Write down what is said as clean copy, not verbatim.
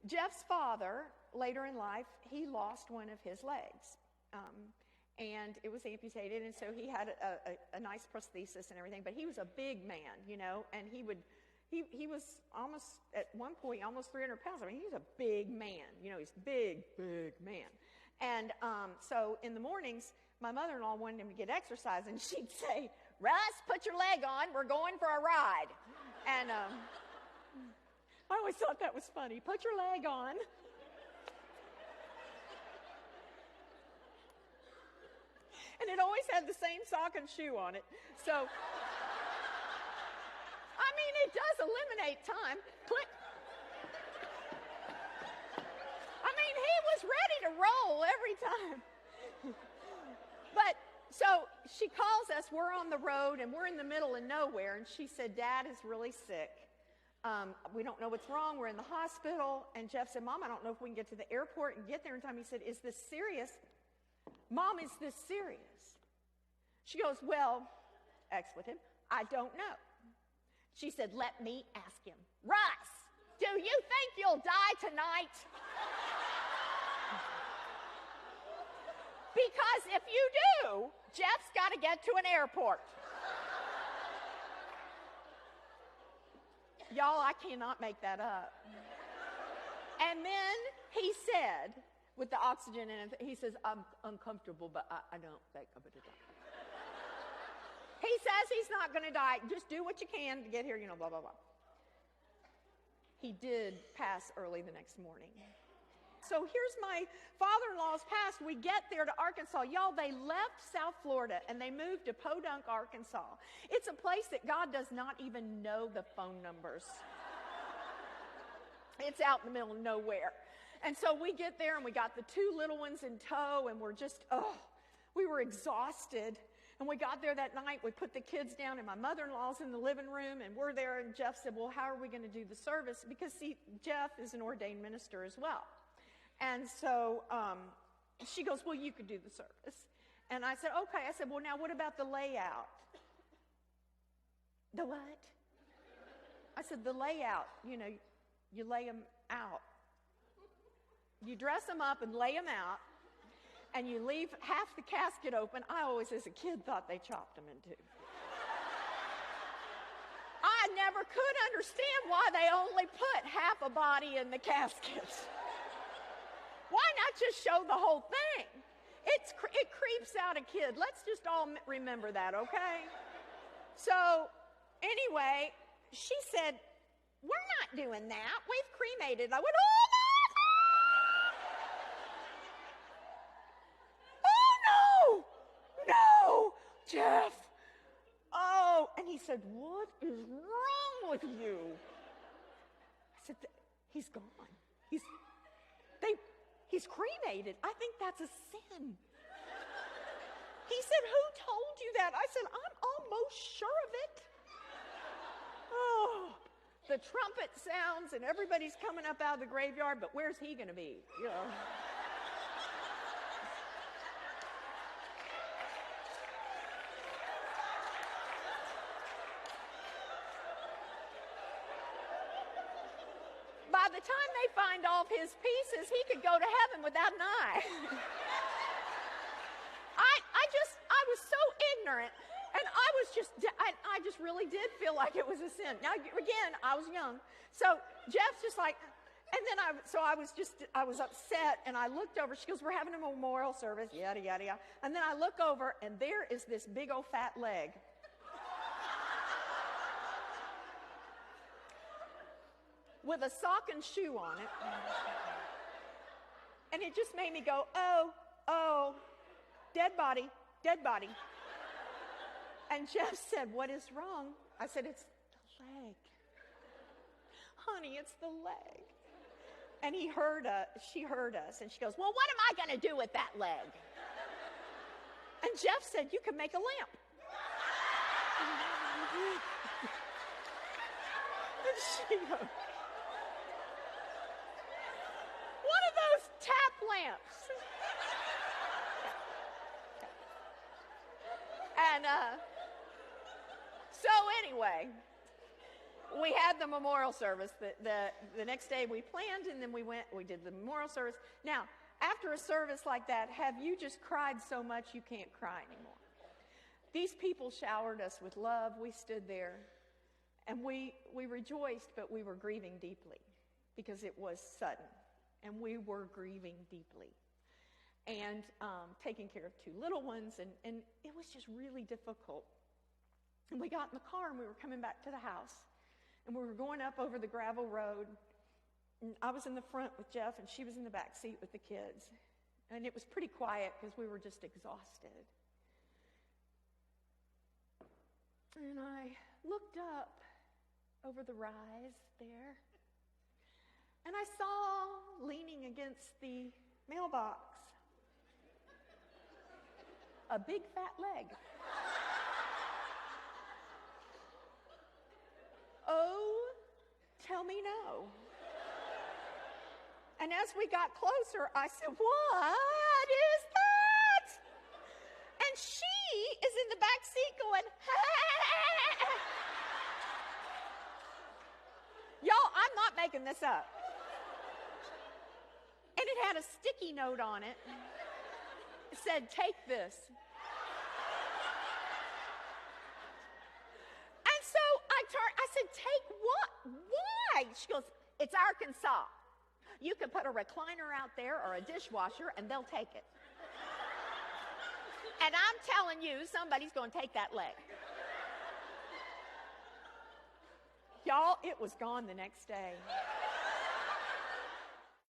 Jeff's father, later in life, he lost one of his legs. And it was amputated, and so he had a nice prosthesis and everything, but he was a big man, you know, and he was almost, at one point, almost 300 pounds. I mean, he's a big man, you know, he's a big man. And so in the mornings, my mother-in-law wanted him to get exercise, and she'd say, Russ, put your leg on, we're going for a ride. And I always thought that was funny, put your leg on. And it always had the same sock and shoe on it. So, I mean, it does eliminate time. Click. I mean, he was ready to roll every time. But, so she calls us, we're on the road, and we're in the middle of nowhere, and she said, Dad is really sick. We don't know what's wrong. We're in the hospital. And Jeff said, Mom, I don't know if we can get to the airport and get there in time. He said, is this serious? Mom, is this serious? She goes, well, expletive, I don't know. She said, let me ask him. Russ, do you think you'll die tonight? Because if you do, Jeff's got to get to an airport. Y'all, I cannot make that up. And then he said, with the oxygen in it, he says, I'm uncomfortable, but I don't think I'm going to die. He says he's not going to die. Just do what you can to get here, you know, blah, blah, blah. He did pass early the next morning. So here's my father-in-law's pass. We get there to Arkansas. Y'all, they left South Florida, and they moved to Podunk, Arkansas. It's a place that God does not even know the phone numbers. It's out in the middle of nowhere. And so we get there, and we got the two little ones in tow, and we're just, we were exhausted. And we got there that night, we put the kids down, and my mother-in-law's in the living room, and we're there, and Jeff said, well, how are we going to do the service? Because, see, Jeff is an ordained minister as well. And so she goes, well, you could do the service. And I said, okay. I said, well, now what about the layout? The what? I said, the layout, you know, you lay them out. You dress them up and lay them out, and you leave half the casket open. I always, as a kid, thought they chopped them in two. I never could understand why they only put half a body in the casket. Why not just show the whole thing? It creeps out a kid. Let's just all remember that, okay? So, anyway, she said, we're not doing that. We've cremated. I went, oh, no, Jeff. Oh, and he said, what is wrong with you? I said, he's gone. He's cremated. I think that's a sin. He said, who told you that? I said, I'm almost sure of it. Oh, the trumpet sounds and everybody's coming up out of the graveyard, but where's he going to be? You know. By the time they find all of his pieces, he could go to heaven without an eye. I was so ignorant, and I just really did feel like it was a sin. Now, again, I was young. So Jeff's just like, and then I was upset, and I looked over. She goes, we're having a memorial service, yada, yada, yada. And then I look over, and there is this big old fat leg. With a sock and shoe on it. And it just made me go, oh, dead body. And Jeff said, what is wrong? I said, it's the leg. Honey, it's the leg. And she heard us, and she goes, well, what am I going to do with that leg? And Jeff said, you can make a lamp. And she goes, one of those tap lamps. And so anyway, we had the memorial service. The next day we planned, and then we did the memorial service. Now, after a service like that, have you just cried so much you can't cry anymore? These people showered us with love. We stood there, and we rejoiced, but we were grieving deeply because it was sudden, and we were grieving deeply. And taking care of two little ones, and it was just really difficult. And we got in the car, and we were coming back to the house, and we were going up over the gravel road, and I was in the front with Jeff, and she was in the back seat with the kids. And it was pretty quiet because we were just exhausted. And I looked up over the rise there, and I saw leaning against the mailbox a big fat leg. Oh, tell me no. And as we got closer, I said, what is that? And she is in the back seat going, y'all, I'm not making this up. And it had a sticky note on it. It said, take this. And so I said, take what? Why? She goes, it's Arkansas. You can put a recliner out there or a dishwasher and they'll take it. And I'm telling you, somebody's going to take that leg. Y'all, it was gone the next day.